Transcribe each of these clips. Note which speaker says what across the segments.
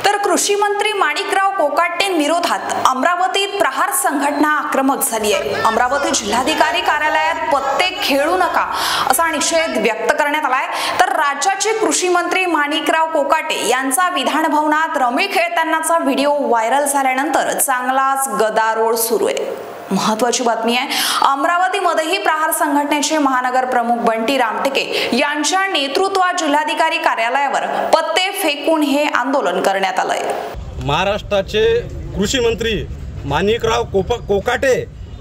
Speaker 1: तर कृषी मंत्री माणिकराव कोकाटेंविरोधात अमरावतीत प्रहार संघटना आक्रमक झाली आहे। अमरावती जिल्हाधिकारी कार्यालयात पत्ते खेळू नका असा निषेध व्यक्त करण्यात आलाय। तर राज्याचे कृषी मंत्री माणिकराव कोकाटे यांचा विधान भवनात रमी खेळतानाचा व्हिडिओ व्हायरल झाल्यानंतर चांगलाच गदारोळ सुरू आहे। महत्त्वाची बातमी आहे, अमरावतीमध्येही प्रहार संघटनेचे महानगर प्रमुख बंटी रामटेके यांच्या नेतृत्वात जिल्हाधिकारी कार्यालयावर पत्ते फेकून हे आंदोलन करण्यात आलंय।
Speaker 2: महाराष्ट्राचे कृषी मंत्री माणिकराव कोकाटे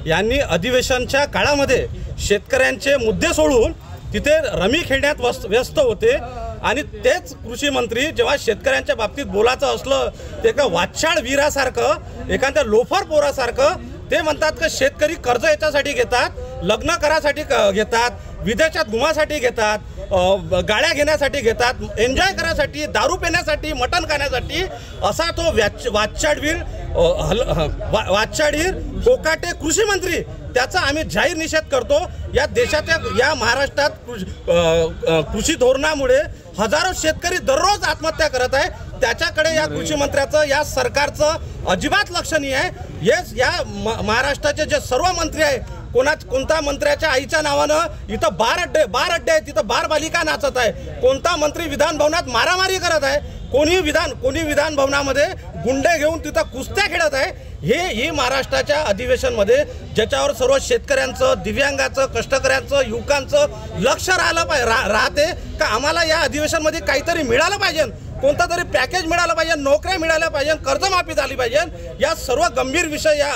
Speaker 2: यांनी अधिवेशनाच्या काळामध्ये शेतकऱ्यांचे मुद्दे सोडून तिथे रमी खेळण्यात व्यस्त होते आणि तेच कृषी मंत्री जेव्हा शेतकऱ्यांच्या बाबतीत बोलायचं असलं ते एका वाचाळ वीरासारखं एखाद्या लोफर पोरासारखं ते म्हणतात की शेतकरी कर्ज याच्यासाठी घेतात, लग्न करासाठी घेतात, विदेशात घुमासाठी घेतात, गाड्या घेण्यासाठी घेतात, एन्जॉय करण्यासाठी, दारू पिण्यासाठी, मटण खाण्यासाठी, असा तो वाचाळवीर कोकाटे कृषी मंत्री त्याचा आम्ही जाहीर निषेध करतो। या देशाच्या या महाराष्ट्रात कृषी धोरणामुळे हजारो शेतकरी दररोज आत्महत्या करत आहे। त्याच्याकडे या कृषी मंत्र्याचं या सरकारचं अजिबात लक्ष नाही आहे। या महाराष्ट्राचे जे सर्व मंत्री आहे कोणता मंत्र्याच्या आईच्या नावानं इथं बार अड्डे आहेत, तिथं बार बालिका नाचत आहे, कोणता मंत्री विधान भवनात मारामारी करत आहे, कोणी विधान भवनामध्ये गुंडे घेऊन तिथं कुस्त्या खेळत आहे। ही महाराष्ट्राच्या अधिवेशनमध्ये ज्याच्यावर सर्व शेतकऱ्यांचं, दिव्यांगाचं, कष्टकऱ्यांचं, युवकांचं लक्ष राहते का आम्हाला या अधिवेशनमध्ये काहीतरी मिळालं पाहिजे, कोणता तरी पॅकेज मिळालं पाहिजे, नोकऱ्या मिळाल्या पाहिजे, कर्जमाफी झाली पाहिजे। या सर्व गंभीर विषय या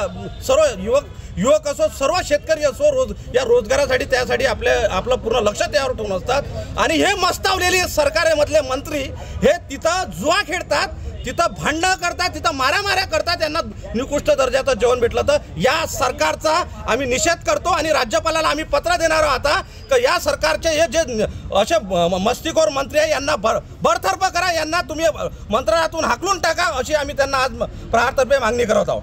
Speaker 2: सर्व युवक असो, सर्व शेतकरी असो, या रोजगारासाठी त्यासाठी आपलं पूर्ण लक्ष त्यावर ठेवून असतात। आणि हे मस्तावलेले सरकारमधले मंत्री हे तिथं जुआ खेळतात, तिथं भांडणं करतात, तिथं मारामाऱ्या करतात। यांना निकृष्ट दर्जाचं जेवण भेटलं तर या सरकारचा आम्ही निषेध करतो आणि राज्यपालाला आम्ही पत्र देणार आहोत आता की या सरकारचे हे जे असे मस्तीखोर मंत्री आहे यांना बरतर्फ करा, यांना तुम्ही मंत्रालयातून हाकलून टाका, अशी आम्ही त्यांना आज प्रहारतर्फे मागणी करत आहोत।